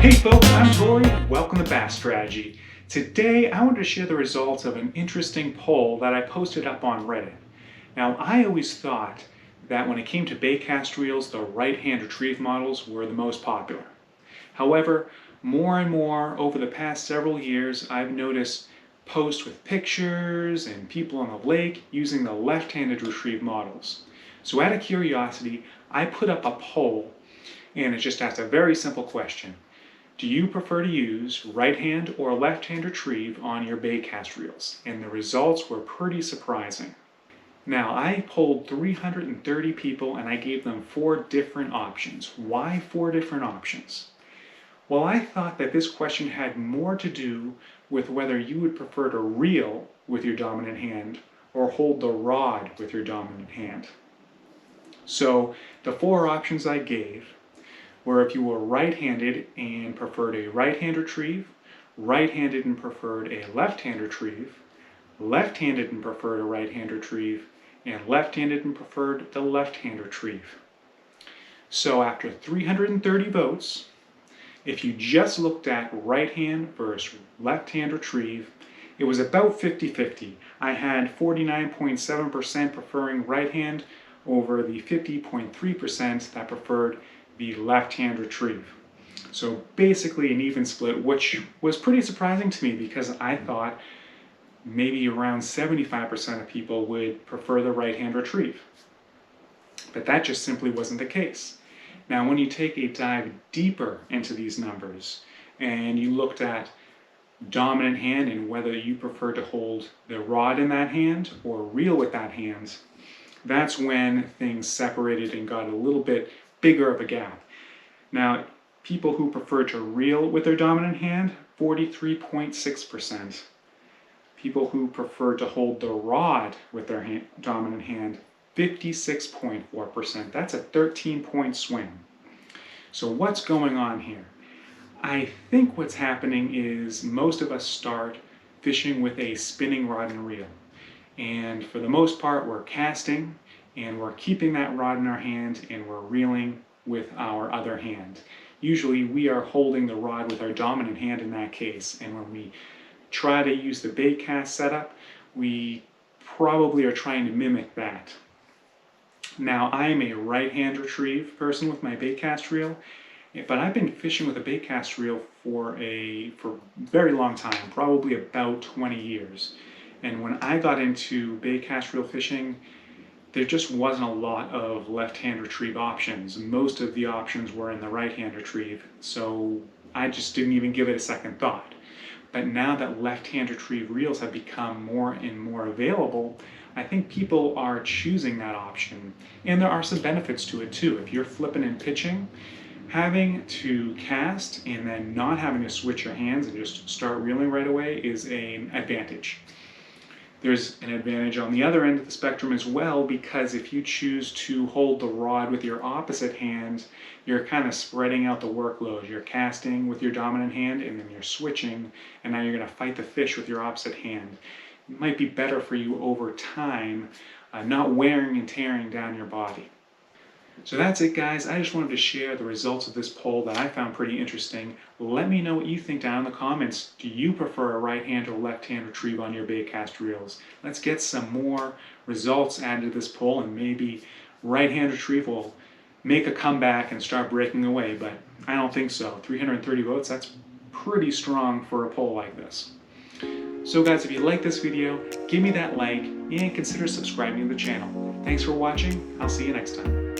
Hey folks, I'm Tori. Welcome to Bass Strategy. Today I wanted to share the results of an interesting poll that I posted up on Reddit. Now I always thought that when it came to baitcast reels, the right-hand retrieve models were the most popular. However, more and more over the past several years, I've noticed posts with pictures and people on the lake using the left-handed retrieve models. So out of curiosity, I put up a poll and it just asked a very simple question. Do you prefer to use right-hand or left-hand retrieve on your baitcast reels? And the results were pretty surprising. Now, I polled 330 people and I gave them 4 different options. Why 4 different options? Well, I thought that this question had more to do with whether you would prefer to reel with your dominant hand or hold the rod with your dominant hand. So, the 4 options I gave were if you were right-handed and preferred a right-hand retrieve, right-handed and preferred a left-hand retrieve, left-handed and preferred a right-hand retrieve, and left-handed and preferred the left-hand retrieve. So after 330 votes, if you just looked at right-hand versus left-hand retrieve, it was about 50-50. I had 49.7% preferring right-hand over the 50.3% that preferred the left-hand retrieve. So basically an even split, which was pretty surprising to me because I thought maybe around 75% of people would prefer the right-hand retrieve. But that just simply wasn't the case. Now when you take a dive deeper into these numbers and you looked at dominant hand and whether you prefer to hold the rod in that hand or reel with that hand, that's when things separated and got a little bit bigger of a gap. Now, people who prefer to reel with their dominant hand, 43.6%. People who prefer to hold the rod with their dominant hand, 56.4%. That's a 13-point swing. So what's going on here? I think what's happening is most of us start fishing with a spinning rod and reel. And for the most part, we're casting and we're keeping that rod in our hand and we're reeling with our other hand. Usually we are holding the rod with our dominant hand in that case, and when we try to use the baitcast setup, we probably are trying to mimic that. Now I am a right-hand retrieve person with my baitcast reel, but I've been fishing with a baitcast reel for a very long time, probably about 20 years. And when I got into baitcast reel fishing, there just wasn't a lot of left-hand retrieve options. Most of the options were in the right-hand retrieve, so I just didn't even give it a second thought. But now that left-hand retrieve reels have become more and more available, I think people are choosing that option. And there are some benefits to it too. If you're flipping and pitching, having to cast and then not having to switch your hands and just start reeling right away is an advantage. There's an advantage on the other end of the spectrum as well, because if you choose to hold the rod with your opposite hand, you're kind of spreading out the workload. You're casting with your dominant hand and then you're switching, and now you're going to fight the fish with your opposite hand. It might be better for you over time, not wearing and tearing down your body. So that's it, guys. I just wanted to share the results of this poll that I found pretty interesting. Let me know what you think down in the comments. Do you prefer a right-hand or left-hand retrieve on your baitcast reels? Let's get some more results added to this poll, and maybe right-hand retrieve will make a comeback and start breaking away, but I don't think so. 330 votes, that's pretty strong for a poll like this. So guys, if you like this video, give me that like and consider subscribing to the channel. Thanks for watching. I'll see you next time.